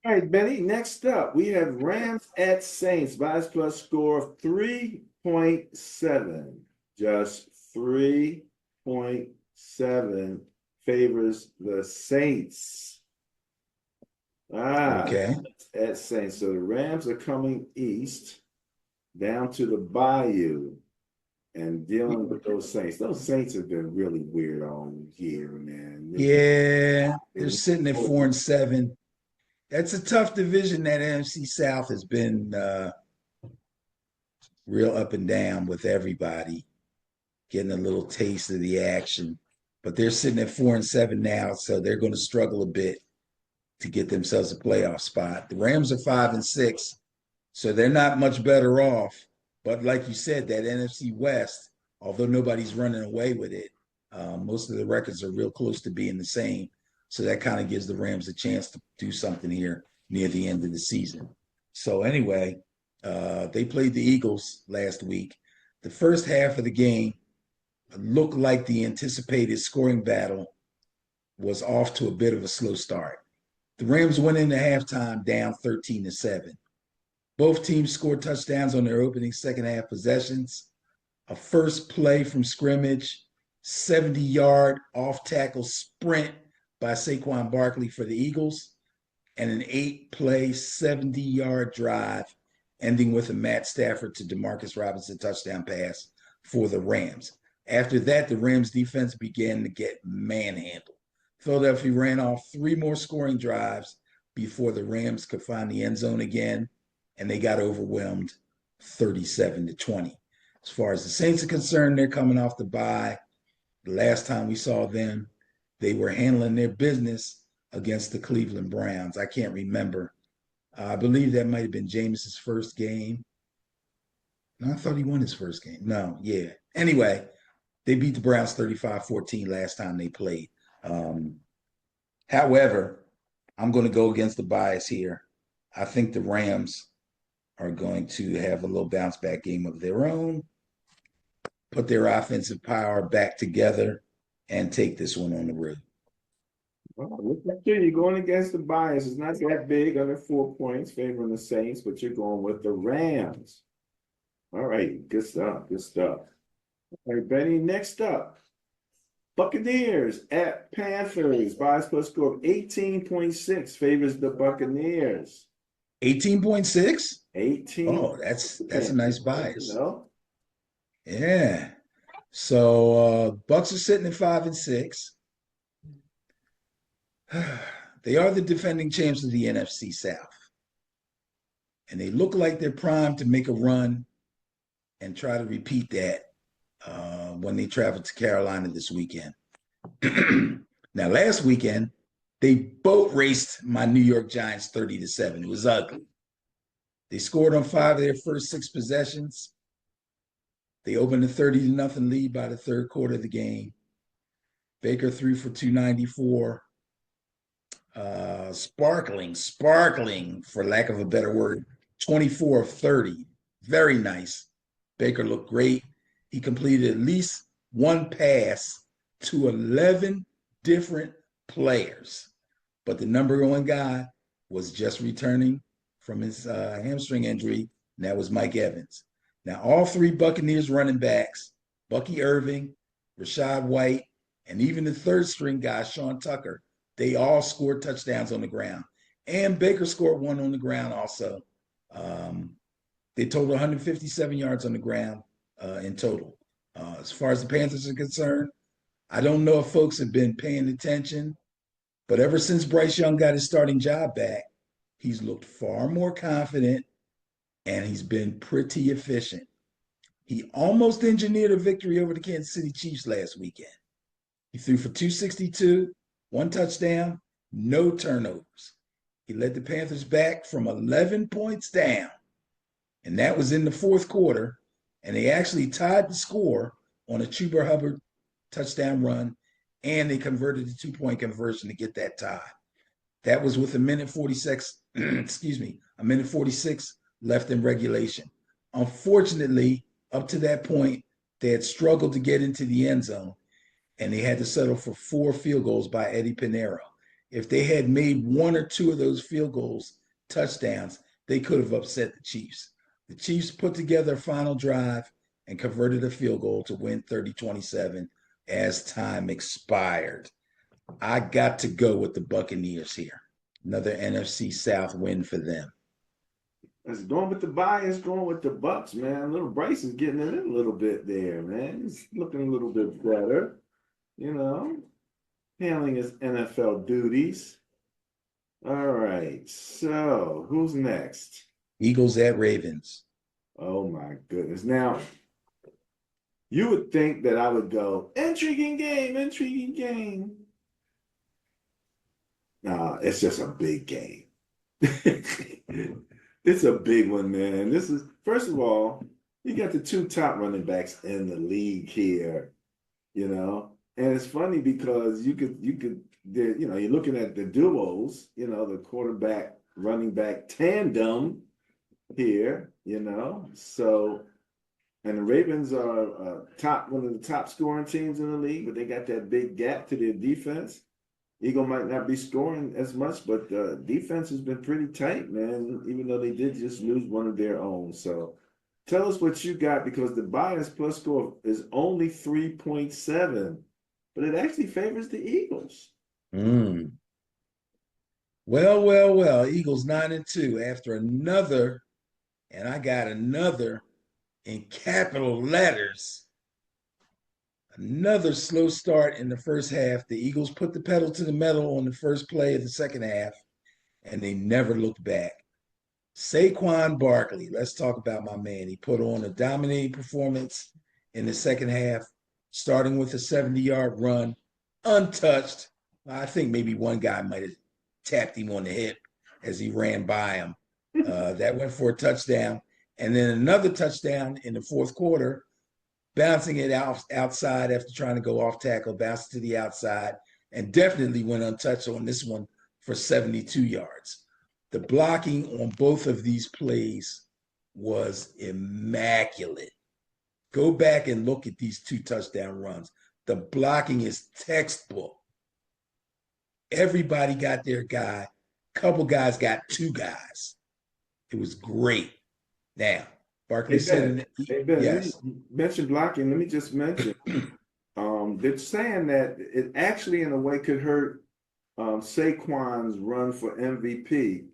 All right, Benny. Next up, we have Rams at Saints. Bias plus score of 3.7. Just 3.7 favors the Saints. Ah, Okay. at Saints. So the Rams are coming east down to the Bayou and dealing with those Saints. Those Saints have been really weird all year, man. Yeah, they're They, sitting at 4-7. That's a tough division. That NFC South has been real up and down with everybody getting a little taste of the action. But they're sitting at 4-7 now, so they're going to struggle a bit to get themselves a playoff spot. The Rams are 5-6, so they're not much better off. But like you said, that NFC West, although nobody's running away with it, most of the records are real close to being the same. So that kind of gives the Rams a chance to do something here near the end of the season. So anyway, they played the Eagles last week. The first half of the game looked like the anticipated scoring battle was off to a bit of a slow start. The Rams went into halftime down 13-7. Both teams scored touchdowns on their opening second half possessions. A first play from scrimmage, 70-yard off tackle sprint by Saquon Barkley for the Eagles, and an 8-play, 70-yard drive ending with a Matt Stafford to Demarcus Robinson touchdown pass for the Rams. After that, the Rams defense began to get manhandled. Philadelphia ran off 3 more scoring drives before the Rams could find the end zone again, and they got overwhelmed 37-20. As far as the Saints are concerned, they're coming off the bye. The last time we saw them, they were handling their business against the Cleveland Browns. I can't remember. I believe that might have been Jameis's first game. No, I thought he won his first game. No, yeah. Anyway, they beat the Browns 35-14 last time they played. However, I'm going to go against the bias here. I think the Rams are going to have a little bounce back game of their own, put their offensive power back together, and take this one on the road. well, look at you. You're going against the bias. It's not that big, under 4 points favoring the Saints, but you're going with the Rams. All right, good stuff. Good stuff. All right, Benny, next up. Buccaneers at Panthers. Bias plus score of 18.6 favors the Buccaneers. 18.6? 18. Oh, that's a Yeah, nice you bias. know. Yeah. So Bucks are sitting at 5-6. They are the defending champs of the NFC South. And they look like they're primed to make a run and try to repeat that when they travel to Carolina this weekend. Now, last weekend, they boat raced my New York Giants 30-7. It was ugly. They scored on 5 of their first 6 possessions. They opened a 30-0 lead by the third quarter of the game. Baker threw for 294. Sparkling, for lack of a better word, 24 of 30. Very nice. Baker looked great. He completed at least one pass to 11 different players. But the number one guy was just returning from his hamstring injury, and that was Mike Evans. Now, all 3 Buccaneers running backs, Bucky Irving, Rashad White, and even the third string guy, Sean Tucker, they all scored touchdowns on the ground. And Baker scored one on the ground also. They totaled 157 yards on the ground in total. As far as the Panthers are concerned, I don't know if folks have been paying attention, but ever since Bryce Young got his starting job back, he's looked far more confident and he's been pretty efficient. He almost engineered a victory over the Kansas City Chiefs last weekend. He threw for 262, 1 touchdown, no turnovers. He led the Panthers back from 11 points down, and that was in the fourth quarter, and they actually tied the score on a Chuba Hubbard touchdown run, and they converted the 2-point conversion to get that tie. That was with a minute 46, a minute 46 left in regulation. Unfortunately, up to that point, they had struggled to get into the end zone, and they had to settle for 4 field goals by Eddie Pinheiro. If they had made one or two of those field goals touchdowns, they could have upset the Chiefs. The Chiefs put together a final drive and converted a field goal to win 30-27 as time expired. I got to go with the Buccaneers here. Another NFC South win for them. It's going with the bias, going with the Bucks, man. Little Bryce is getting it in a little bit there, man. He's looking a little bit better, you know, handling his NFL duties. All right, so who's next? Eagles at Ravens. Oh my goodness. Now, you would think that I would go, intriguing game, intriguing game. Nah, it's just a big game. It's a big one, man. This is, first of all, you got the two top running backs in the league here, you know. And it's funny because you're looking at the duos, you know, the quarterback running back tandem here, you know. So, and the Ravens are one of the top scoring teams in the league, but they got that big gap to their defense. Eagle might not be scoring as much, but the defense has been pretty tight, man, even though they did just lose one of their own. So tell us what you got, because the bias plus score is only 3.7, but it actually favors the Eagles. Well. Eagles 9-2 after another, and I got another in capital letters. Another slow start in the first half. The Eagles put the pedal to the metal on the first play of the second half, and they never looked back. Saquon Barkley, let's talk about my man. He put on a dominating performance in the second half, starting with a 70-yard run, untouched. I think maybe one guy might have tapped him on the hip as he ran by him. That went for a touchdown. And then another touchdown in the fourth quarter, bouncing it outside after trying to go off tackle, bounced to the outside, and definitely went untouched on this one for 72 yards. The blocking on both of these plays was immaculate. Go back and look at these two touchdown runs. The blocking is textbook. Everybody got their guy. Couple guys got two guys. It was great. Now, Barkley said, yes. You mentioned blocking. Let me just mention, they're saying that it actually, in a way, could hurt Saquon's run for MVP,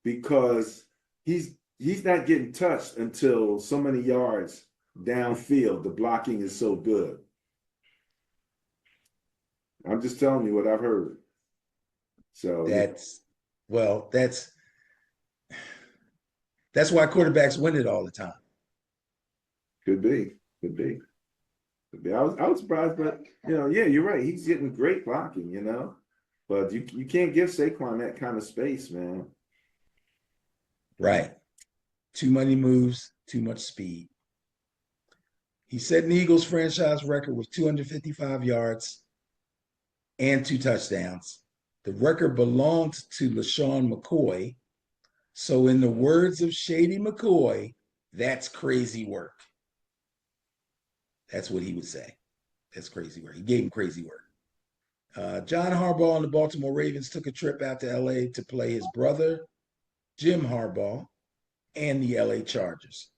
because he's not getting touched until so many yards downfield. The blocking is so good. I'm just telling you what I've heard. So that's why quarterbacks win it all the time. Could be. I was surprised, but yeah, you're right. He's getting great blocking, but you can't give Saquon that kind of space, man. Right. Too many moves, too much speed. He set an Eagles franchise record with 255 yards and 2 touchdowns. The record belonged to LaShawn McCoy. So in the words of Shady McCoy, that's crazy work. That's what he would say. That's crazy work. He gave him crazy work. John Harbaugh and the Baltimore Ravens took a trip out to L.A. to play his brother, Jim Harbaugh, and the L.A. Chargers.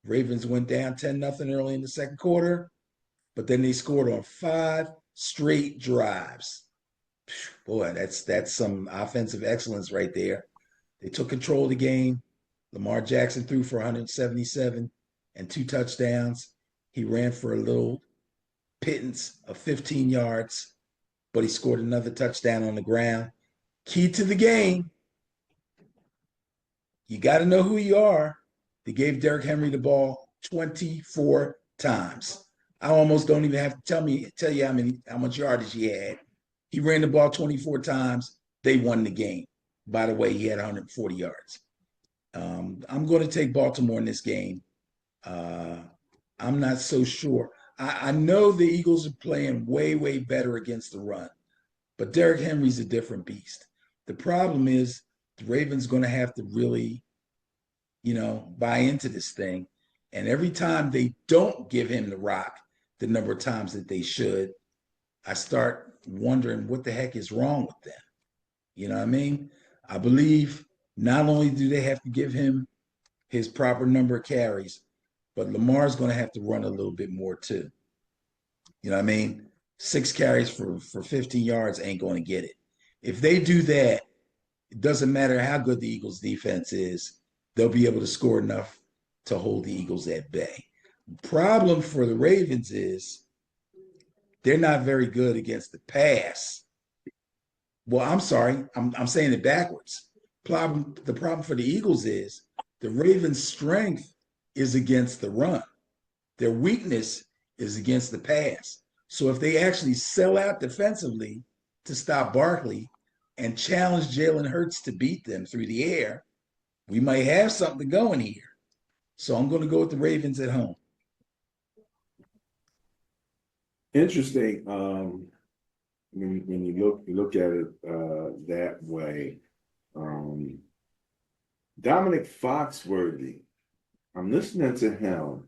Ravens went down 10-0 early in the second quarter, but then they scored on 5 straight drives. Boy, that's some offensive excellence right there. They took control of the game. Lamar Jackson threw for 177 and 2 touchdowns. He ran for a little pittance of 15 yards, but he scored another touchdown on the ground. Key to the game, you got to know who you are. They gave Derrick Henry the ball 24 times. I almost don't even have to tell you how much yardage he had. He ran the ball 24 times. They won the game. By the way, he had 140 yards. I'm going to take Baltimore in this game. I'm not so sure. I know the Eagles are playing way, way better against the run, but Derrick Henry's a different beast. The problem is the Ravens going to have to really, buy into this thing. And every time they don't give him the rock, the number of times that they should, I start wondering what the heck is wrong with them. You know what I mean? I believe not only do they have to give him his proper number of carries, but Lamar's going to have to run a little bit more too. You know what I mean? 6 carries for 15 yards ain't going to get it. If they do that, it doesn't matter how good the Eagles defense is, they'll be able to score enough to hold the Eagles at bay. Problem for the Ravens is they're not very good against the pass. Well, I'm sorry, I'm saying it backwards. The problem for the Eagles is the Ravens' strength is against the run. Their weakness is against the pass. So if they actually sell out defensively to stop Barkley and challenge Jalen Hurts to beat them through the air, we might have something going here. So I'm going to go with the Ravens at home. Interesting. When you look at it that way, Dominic Foxworthy. I'm listening to him,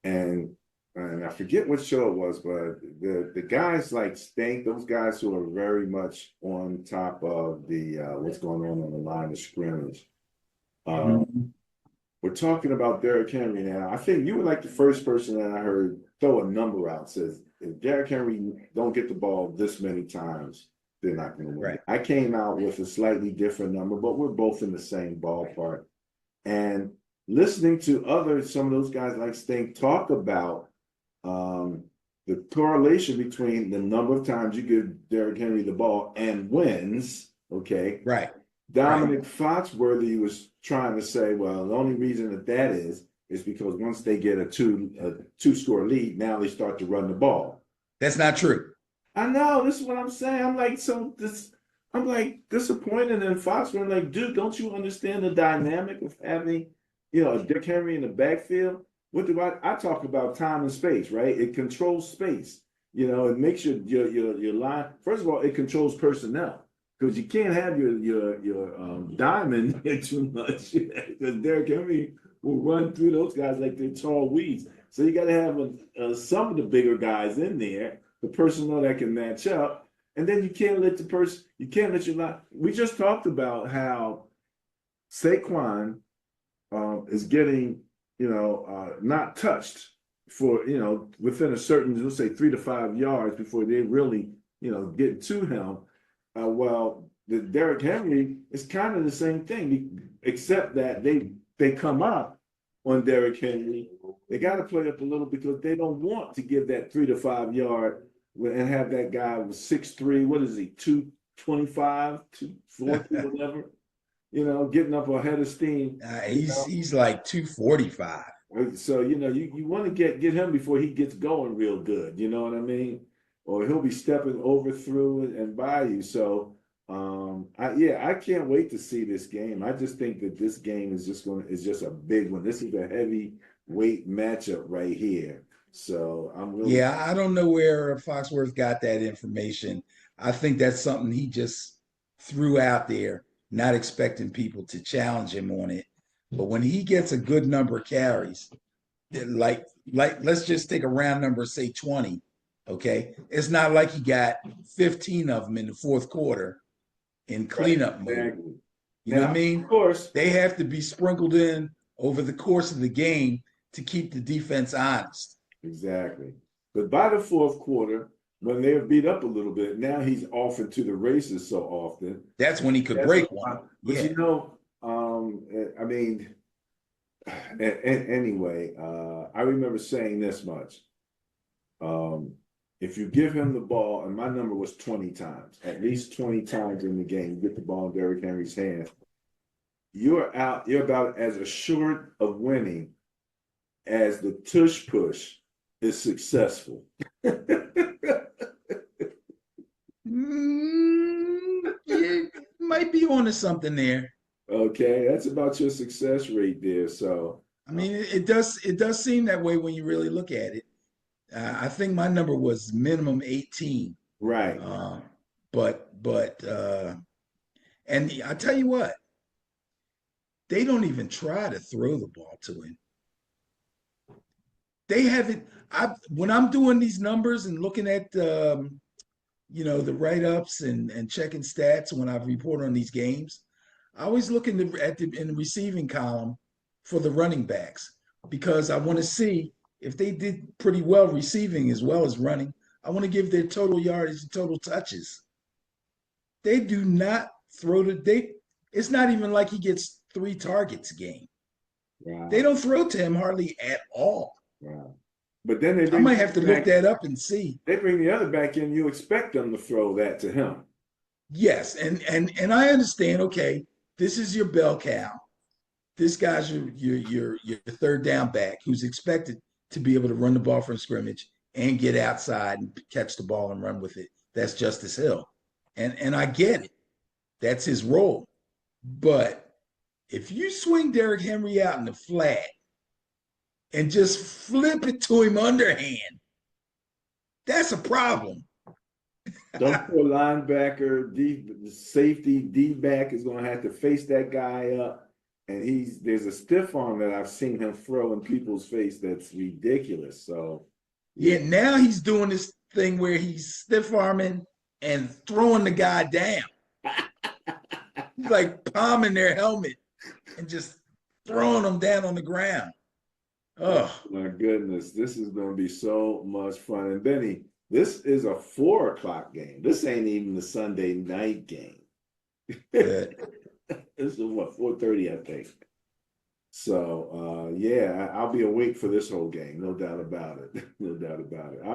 and I forget what show it was, but the guys like Stink, those guys who are very much on top of the what's going on the line of scrimmage. We're talking about Derrick Henry now. I think you were like the first person that I heard throw a number out. Says if Derrick Henry don't get the ball this many times, they're not going to win. Right. I came out with a slightly different number, but we're both in the same ballpark. And listening to some of those guys like Stink talk about the correlation between the number of times you give Derrick Henry the ball and wins, okay? Right. Dominic Foxworthy was trying to say, well, the only reason that is because once they get a two-score lead, now they start to run the ball. That's not true. I know. This is what I'm saying. I'm like disappointed in Foxworthy. Like, dude, don't you understand the dynamic of having, Dick Henry in the backfield? What do I talk about time and space, right? It controls space. It makes your line. First of all, it controls personnel. Because you can't have your diamond too much. Because Derrick Henry will run through those guys like they're tall weeds. So you got to have some of the bigger guys in there, the personnel that can match up, and then you can't let your line. We just talked about how Saquon is getting not touched for within a certain, let's say 3 to 5 yards before they really get to him. Well, the Derrick Henry is kind of the same thing, except that they come up on Derrick Henry. They got to play up a little because they don't want to give that 3 to 5 yard and have that guy with 6'3", what is he, 225, 240, whatever, getting up ahead of steam. He's like 245. So, you want to get him before he gets going real good. You know what I mean? Or he'll be stepping over through and by you. So, I can't wait to see this game. I just think that this game is just a big one. This is a heavyweight matchup right here. So I'm really I don't know where Foxworth got that information. I think that's something he just threw out there, not expecting people to challenge him on it. But when he gets a good number of carries, like let's just take a round number, say 20. Okay, it's not like he got 15 of them in the fourth quarter in cleanup mode. exactly. You know what I mean? Of course, they have to be sprinkled in over the course of the game to keep the defense honest. Exactly. But by the fourth quarter, when they're beat up a little bit, now he's off into the races so often. That's when he could break one. But I mean, anyway, I remember saying this much. If you give him the ball, and my number was 20 times, at least 20 times in the game, you get the ball in Derrick Henry's hands, you're about as assured of winning as the tush push is successful. You might be onto something there. Okay, that's about your success rate there. So I mean, it does seem that way when you really look at it. I think my number was minimum 18. right. And I tell you what, they don't even try to throw the ball to him. They haven't. When I'm doing these numbers and looking at the write-ups and checking stats when I report on these games, I always look in the receiving column for the running backs because I want to see if they did pretty well receiving as well as running. I want to give their total yardage and total touches. They do not throw to they. It's not even like he gets 3 targets a game. They Wow, don't throw to him hardly at all. wow. But then they I bring might the have to other look back. that up and see. They bring the other back in. You expect them to throw that to him. Yes, and I understand. Okay, this is your bell cow. This guy's your third down back who's expected to be able to run the ball from scrimmage and get outside and catch the ball and run with it. That's Justice Hill, and I get it. That's his role. But if you swing Derrick Henry out in the flat and just flip it to him underhand, that's a problem. Some poor linebacker, D safety, D back is going to have to face that guy up, and there's a stiff arm that I've seen him throw in people's face that's ridiculous. So, yeah, Yeah, now he's doing this thing where he's stiff arming and throwing the guy down. He's like palming their helmet and just throwing them down on the ground. oh Oh, my goodness, this is going to be so much fun. And Benny, this is a 4 o'clock game. This ain't even the Sunday night game. good. This is what 4:30, I think. So, yeah, I'll be awake for this whole game, no doubt about it. No doubt about it.